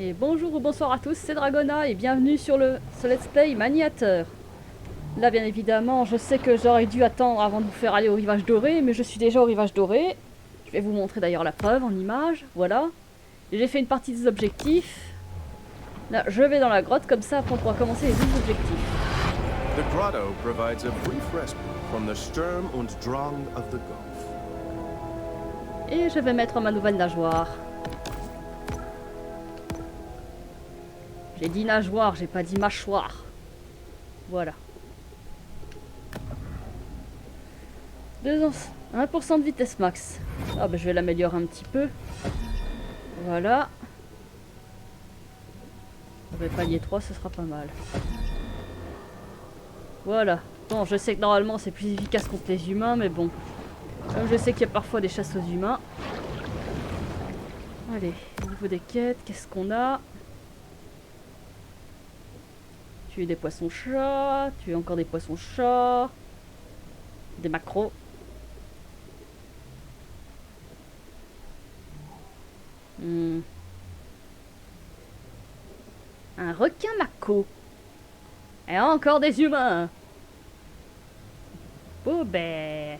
Et bonjour ou bonsoir à tous, c'est Dragona et bienvenue sur le Let's Play Maniateur. Là bien évidemment, je sais que j'aurais dû attendre avant de vous faire aller au rivage doré, mais je suis déjà au rivage doré. Je vais vous montrer d'ailleurs la preuve en image, voilà. J'ai fait une partie des objectifs. Là, je vais dans la grotte, comme ça après on pourra commencer les autres objectifs. The grotto provides a brief respite from the Sturm und Drang of the Gulf. Et je vais mettre ma nouvelle nageoire. J'ai dit nageoire, j'ai pas dit mâchoire. Voilà. 1% de vitesse max. Ah bah je vais l'améliorer un petit peu. Voilà. Avec palier 3, ce sera pas mal. Voilà. Bon, je sais que normalement c'est plus efficace contre les humains, mais bon. Comme je sais qu'il y a parfois des chasses aux humains. Allez, au niveau des quêtes, qu'est-ce qu'on a? Tuer des poissons-chats, tuer encore des poissons-chats. Des macros. Un requin maco. Et encore des humains. Bon ben...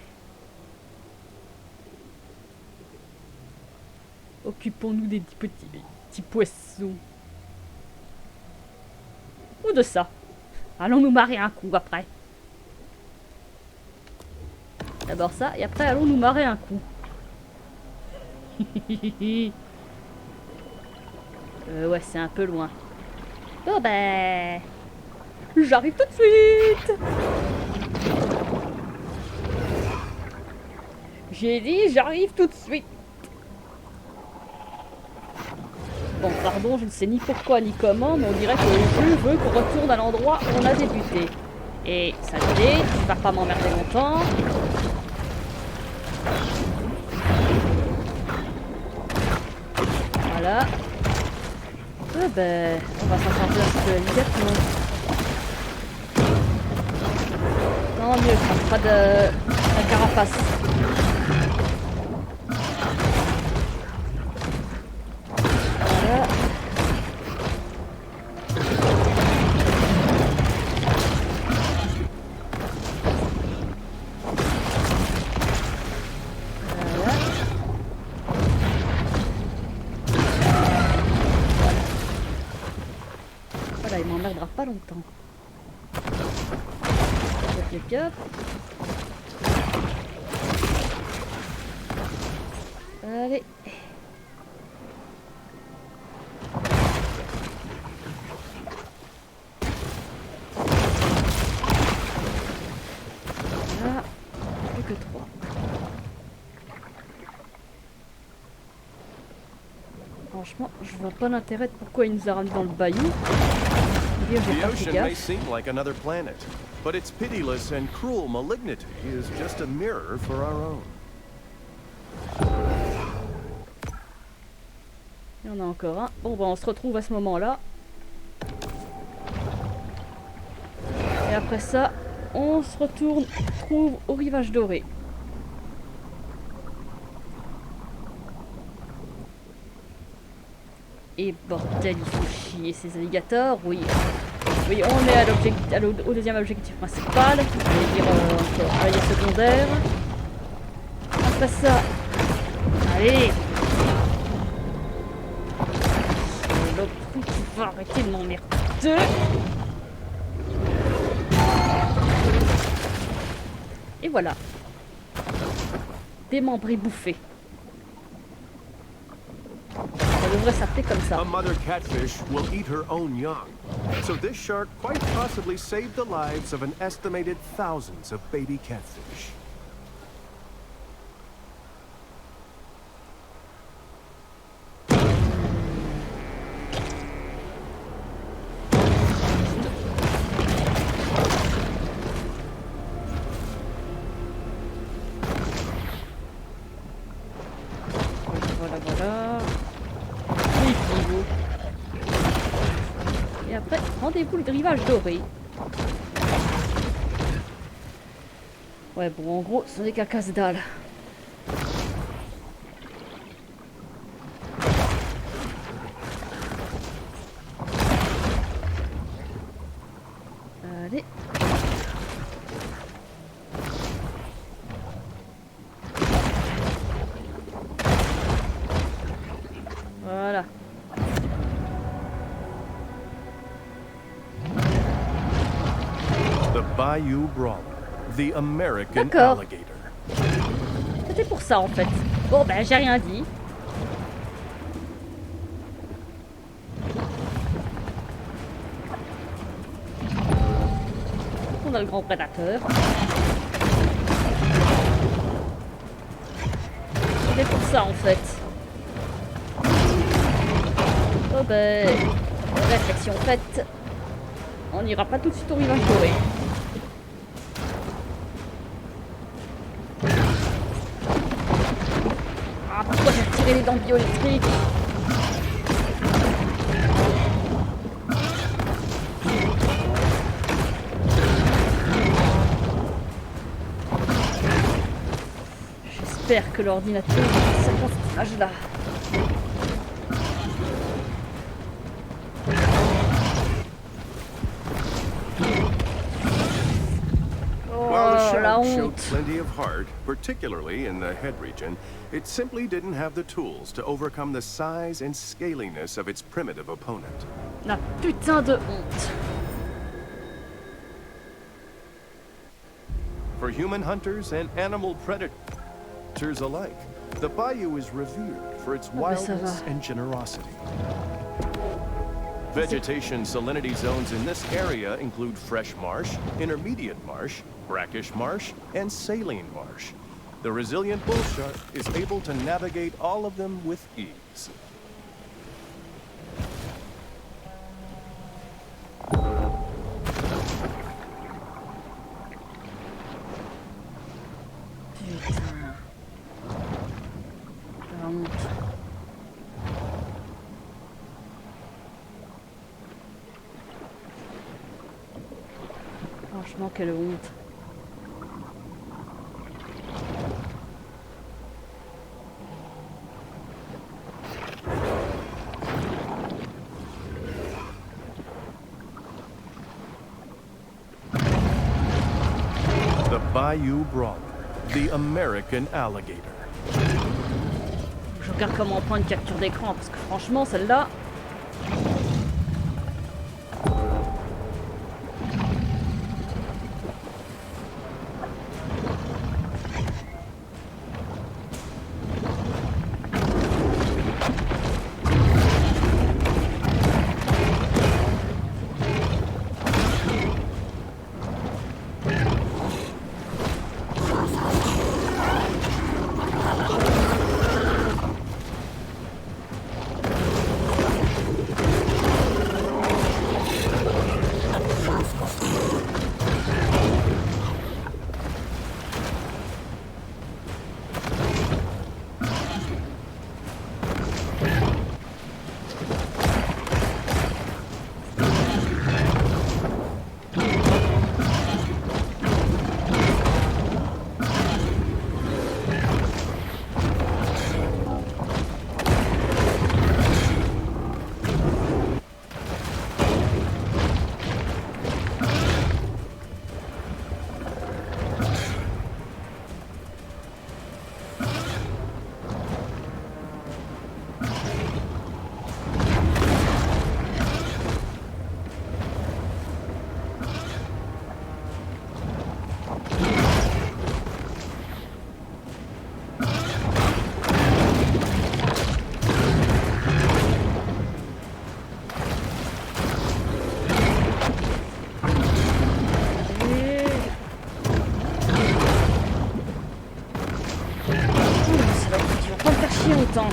Occupons-nous des petits poissons. Ou de ça. Allons nous marrer un coup après. D'abord ça, et après allons nous marrer un coup. Ouais, c'est un peu loin. Bon ben... J'arrive tout de suite. J'ai dit j'arrive tout de suite. Bon, pardon, je ne sais ni pourquoi ni comment, mais on dirait que le jeu veut qu'on retourne à l'endroit où on a débuté. Et ça l'idée, tu vas pas m'emmerder longtemps. Voilà. Ah ben, on va s'en sortir un petit peu immédiatement. Non, mieux, ça fera de la carapace. Voilà. Voilà, il m'emmerdera pas longtemps. Yop. Allez. Voilà. Plus que 3. Franchement, je vois pas l'intérêt de pourquoi il nous a ramené dans le bayou. J'ai The pas fait ocean may gaffe. seem like another planet, but its pitiless and cruel malignity is just a mirror for our own. Il y en a encore un. Bon, bah on se retrouve à ce moment-là. Et après ça, on se retrouve au rivage doré. Et bordel, il faut chier ces alligators, oui. Oui, on est à au deuxième objectif principal. Je vais dire encore allié secondaire. Après ça, allez. L'autre truc qui va arrêter de m'emmerder. Et voilà. Démembré bouffé. Ça devrait s'appeler comme ça. A mother catfish will eat her own young, so this shark quite possibly saved the lives of an estimated thousands of baby catfish. Voilà. Oui, Kivo. Et après, rendez-vous le rivage doré. Ouais, bon, en gros, ce n'est qu'un casse-dalle. Allez. Voilà. The Bayou Brawler, the American D'accord. alligator. C'était pour ça en fait. Bon ben j'ai rien dit. On a le grand prédateur. C'était pour ça en fait. Oh ben, réflexion faite. On n'ira pas tout de suite au rivage doré. Ah, pourquoi j'ai retiré les dents bioélectriques? J'espère que l'ordinateur sait pas cette image-là. While the Oh, la shark showed honte. plenty of heart, particularly in the head region, it simply didn't have the tools to overcome the size and scaliness of its primitive opponent. La putain de honte. For human hunters and animal predators alike, the bayou is revered for its ben, ça wildness va. and generosity. Vegetation salinity zones in this area include fresh marsh, intermediate marsh, brackish marsh, and saline marsh. The resilient bull shark is able to navigate all of them with ease. Putain. La honte. Franchement, quelle honte. The Bayou Brawler, the American alligator. Je regarde comment on prend une capture d'écran parce que franchement, celle-là. Longtemps.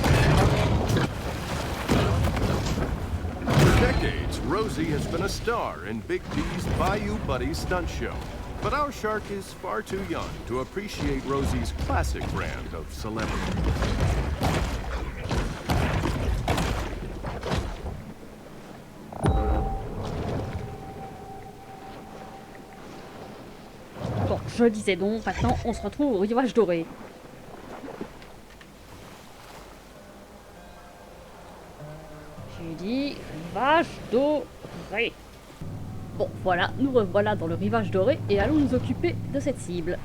For decades, Rosie has been a star in Big D's Bayou Buddies stunt show. But our shark is far too young to appreciate Rosie's classic brand of celebrity. Bon, je le disais donc, maintenant on se retrouve au rivage doré. J'ai dit rivage doré. Bon, voilà, nous revoilà dans le rivage doré et allons nous occuper de cette cible.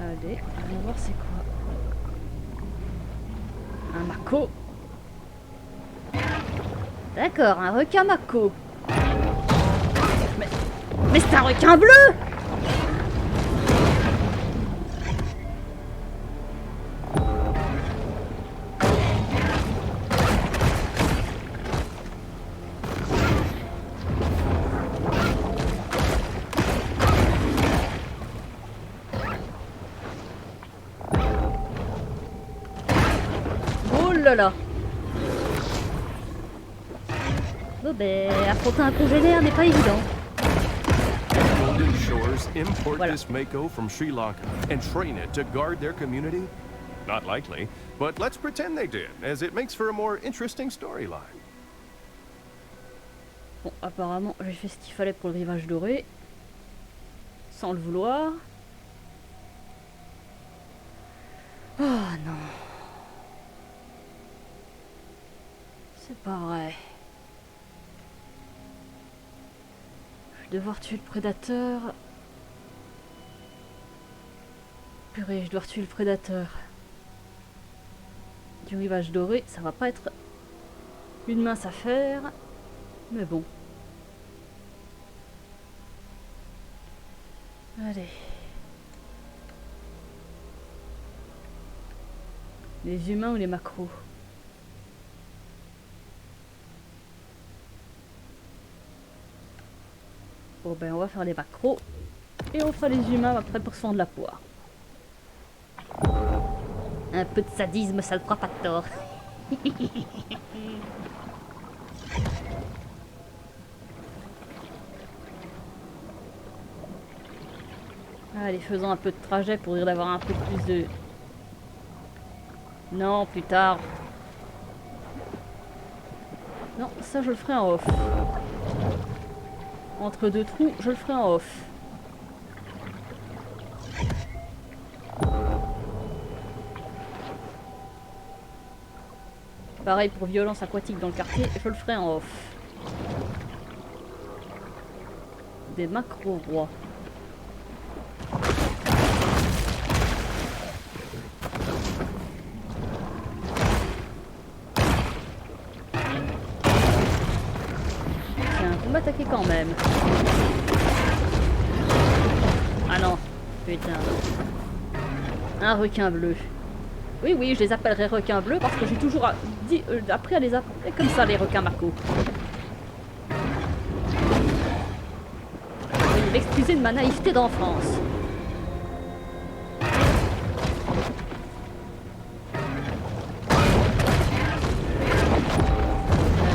Allez, allons voir c'est quoi. Un mako. D'accord, un requin mako. Mais c'est un requin bleu! Oh là là! Bon ben, affronter un congénère n'est pas évident. Golden Shores import Voilà. this mako from Sri Lanka and train it to guard their community? Not likely, but let's pretend they did, as it makes for a more interesting storyline. Bon, apparemment, j'ai fait ce qu'il fallait pour le rivage doré. Sans le vouloir. Oh non. C'est pas vrai. Je vais devoir tuer le prédateur. Purée, je dois tuer le prédateur. Du rivage doré, ça va pas être une mince affaire. Mais bon. Allez. Les humains ou les macros? Bon ben on va faire les macros. Et on fera les humains après pour se fendre la poire. Un peu de sadisme, ça ne fera pas de tort. Allez, faisons un peu de trajet pour dire d'avoir un peu plus de... Non, plus tard. Non, ça je le ferai en off. Entre deux trous, je le ferai en off. Pareil pour violence aquatique dans le quartier, je le ferai en off. Des macro-rois. Tiens, vous m'attaquez quand même. Ah non, putain. Un requin bleu. Oui, oui, je les appellerai requins bleus parce que j'ai toujours appris à les appeler comme ça, les requins marcos. Veuillez m'excuser de ma naïveté d'enfance.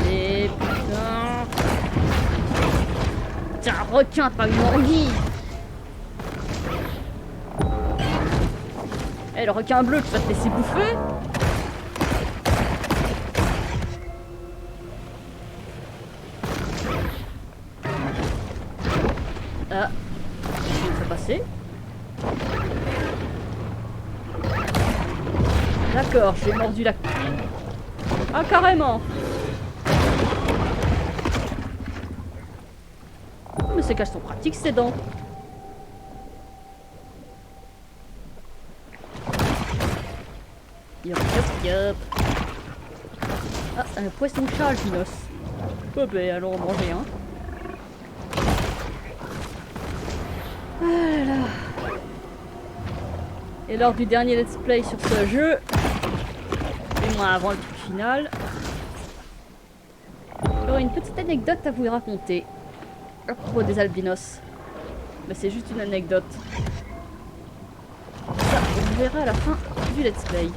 Allez, putain. Tiens, un requin, pas une anguille. Eh, le requin bleu, tu vas te laisser bouffer? Ah, je vais me faire passer. D'accord, j'ai mordu la... Ah, carrément! Mais c'est qu'elles sont pratiques, ces dents. Yop, yop, yop. Ah, un poisson-chat albinos. Oh ben, allons en manger un. Ah là là. Et lors du dernier let's play sur ce jeu, et moi avant le truc final, j'aurai une petite anecdote à vous raconter à propos des albinos. Mais c'est juste une anecdote. Ça, on verra à la fin du let's play.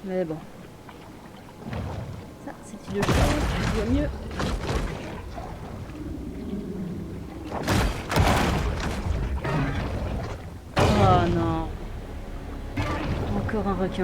Mais bon. Ça, c'est une chose, je vois mieux. Oh non. Encore un requin.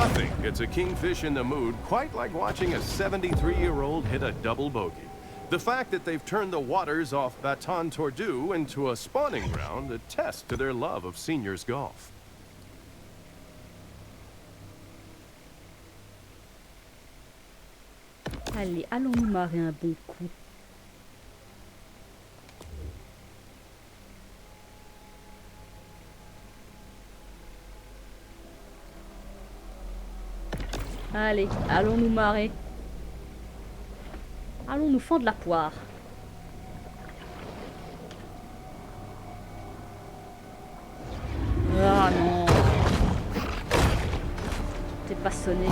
Nothing gets a kingfish in the mood quite like watching a 73-year-old hit a double bogey. The fact that they've turned the waters off Baton Tordu into a spawning ground attests to their love of seniors golf. Allez, allons-nous marrer un bon coup. Allez, allons nous marrer. Allons nous fendre la poire. Ah non. T'es pas sonné.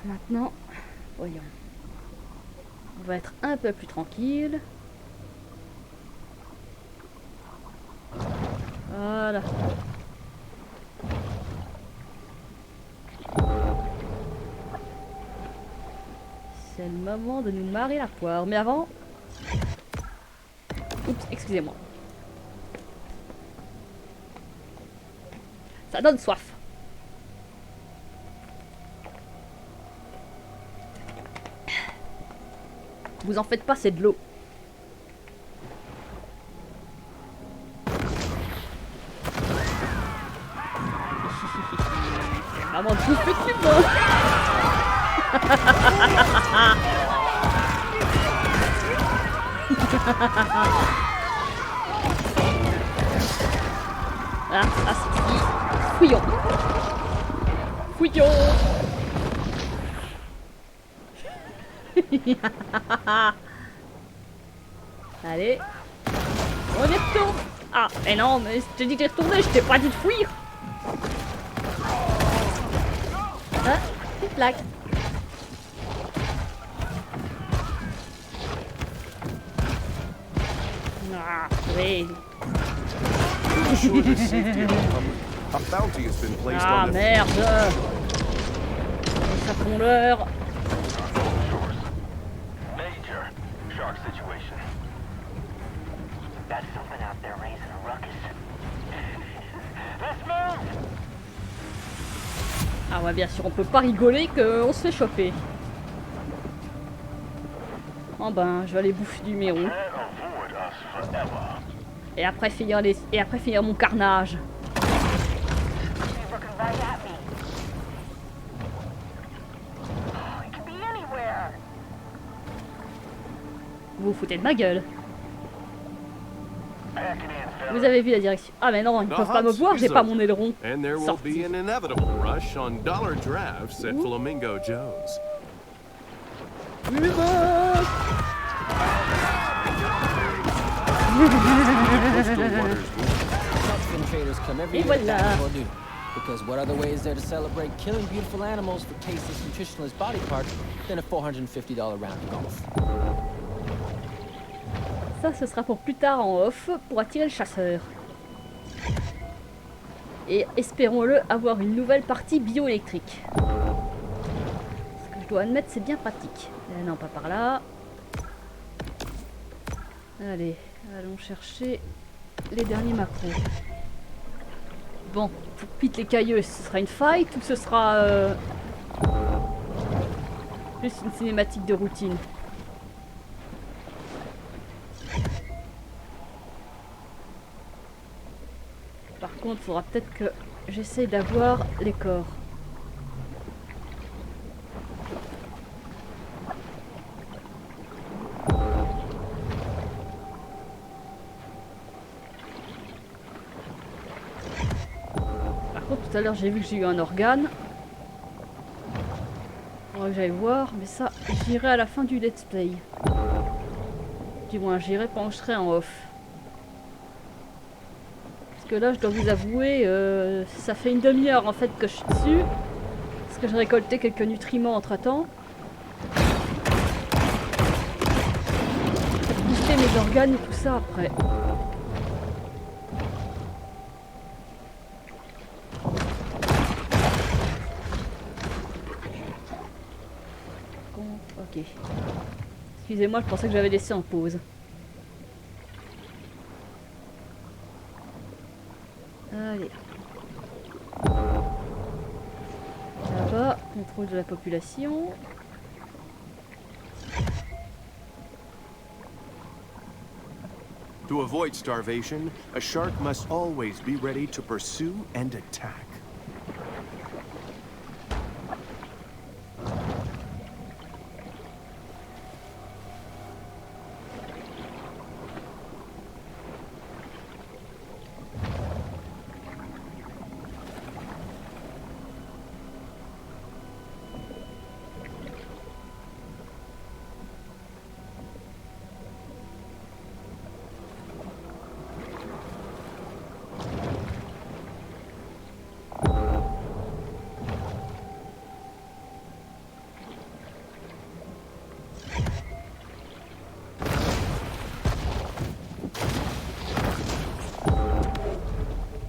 Maintenant, voyons. On va être un peu plus tranquille. Voilà. C'est le moment de nous marrer la poire. Mais avant... Oups, excusez-moi. Ça donne soif. Vous en faites pas, c'est de l'eau. Maman, tout fait que tu vois. Ah, ça c'est... Fouillons. Fouillons. Allez. On y retourne. Ah, mais non, mais je t'ai dit de retourner, je t'ai pas dit de fuir. Ah, petite plaque. Ah, oui. Ah, merde. Ça fond l'heure. Ah ouais, bien sûr, on peut pas rigoler qu'on se fait choper. Oh ben, je vais aller bouffer du mérou. Et après finir mon carnage. Vous vous foutez de ma gueule. Vous avez vu la direction. Ah mais non, ils peuvent pas me voir, j'ai pas mon aileron. Sorti. Et voilà. Because what other way is there to celebrate killing beautiful animals for tasteless, nutritionless body parts than a $450 round of golf? Ça, ce sera pour plus tard en off, pour attirer le chasseur. Et espérons-le avoir une nouvelle partie bioélectrique. Ce que je dois admettre, c'est bien pratique. Non, pas par là. Allez, allons chercher les derniers macros. Bon, pour pite les cailleux, ce sera une fight ou ce sera plus une cinématique de routine? Par contre, il faudra peut-être que j'essaye d'avoir les corps. Par contre, tout à l'heure, j'ai vu que j'ai eu un organe. Il faudra que j'aille voir, mais ça, j'irai à la fin du let's play. Du moins, j'irai pendant que je serai en off. Que là je dois vous avouer, ça fait une demi-heure en fait que je suis dessus parce que j'ai récolté quelques nutriments entre temps les organes et tout ça après. Ok. Excusez-moi, je pensais que j'avais laissé en pause. Allez. Là-bas, contrôle de la population. To avoid starvation, a shark must always be ready to pursue and attack.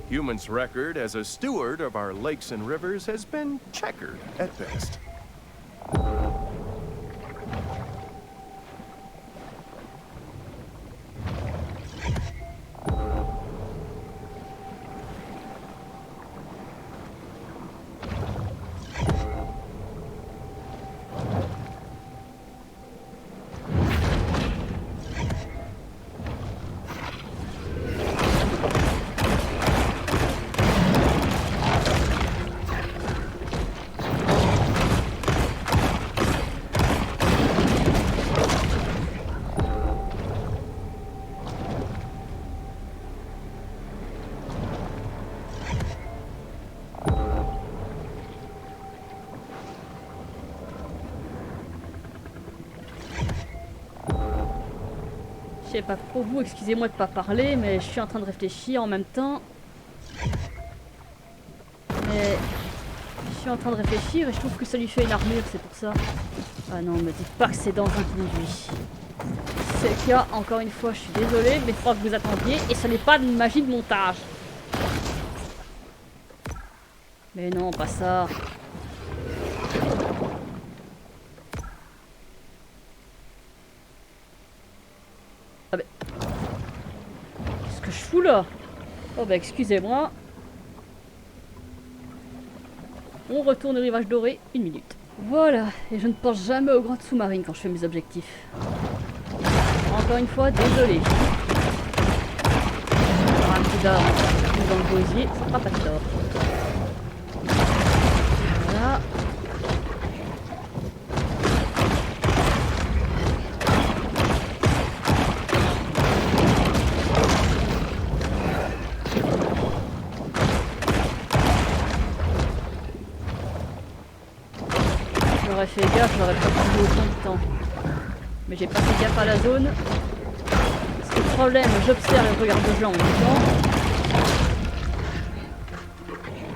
Humans' record as a steward of our lakes and rivers has been checkered at best. Je sais pas pour vous, excusez-moi de pas parler, mais je suis en train de réfléchir en même temps. Mais je suis en train de réfléchir et je trouve que ça lui fait une armure, c'est pour ça. Ah non, me dites pas que c'est dans un conduit. C'est le cas, encore une fois, je suis désolée, mais il faudra que vous attendiez et ce n'est pas de magie de montage. Mais non, pas ça. Ah ben... Qu'est-ce que je fous là? Oh bah excusez-moi. On retourne au rivage doré, 1 minute. Voilà, et je ne pense jamais aux grandes sous-marines quand je fais mes objectifs. Encore une fois, désolé. Un coup d'arme dans le gosier, ça fera pas de tort. Voilà. J'aurais fait gaffe, j'aurais pas pris autant de temps. Mais j'ai pas fait gaffe à la zone. Parce que le problème, j'observe et je regarde le jeu en même temps.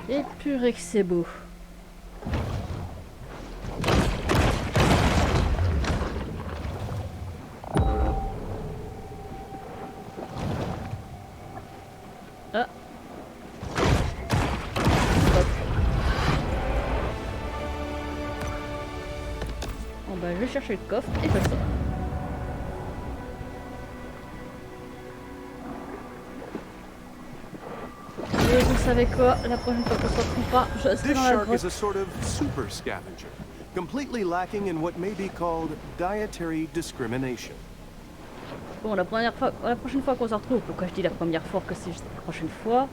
Et purée que c'est beau. Ah. Bon bah je vais chercher le coffre et ça sort. Et vous savez quoi, la prochaine fois qu'on se retrouvera, je serai This dans la shark grotte. is a sort of super scavenger, completely lacking in what may be called dietary discrimination. Bon, la prochaine fois qu'on se retrouve, pourquoi je dis la première fois que c'est juste la prochaine fois,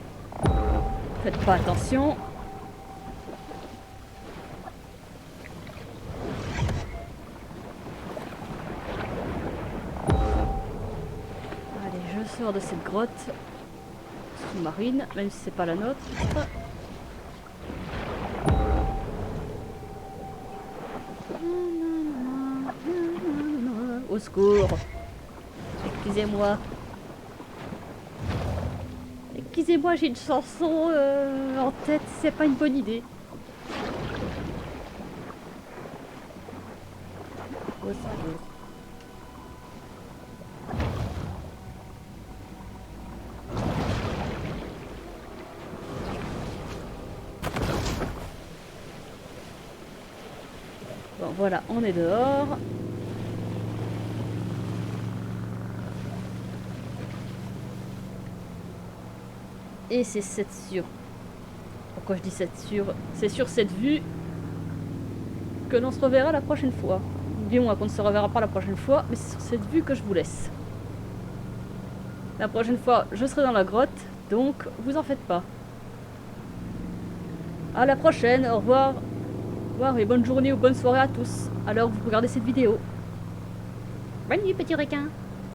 faites pas attention. Allez, je sors de cette grotte sous-marine, même si c'est pas la nôtre. Au secours. Excusez-moi. Excusez-moi, j'ai une chanson en tête, c'est pas une bonne idée. Au secours. voilà, on est dehors. Et c'est pourquoi je dis c'est sur cette vue que l'on se reverra la prochaine fois. Du moins qu'on ne se reverra pas la prochaine fois, mais c'est sur cette vue que je vous laisse. La prochaine fois, je serai dans la grotte, donc vous en faites pas. À la prochaine, au revoir. Au revoir et bonne journée ou bonne soirée à tous, à l'heure où vous regardez cette vidéo. Bonne nuit, petit requin.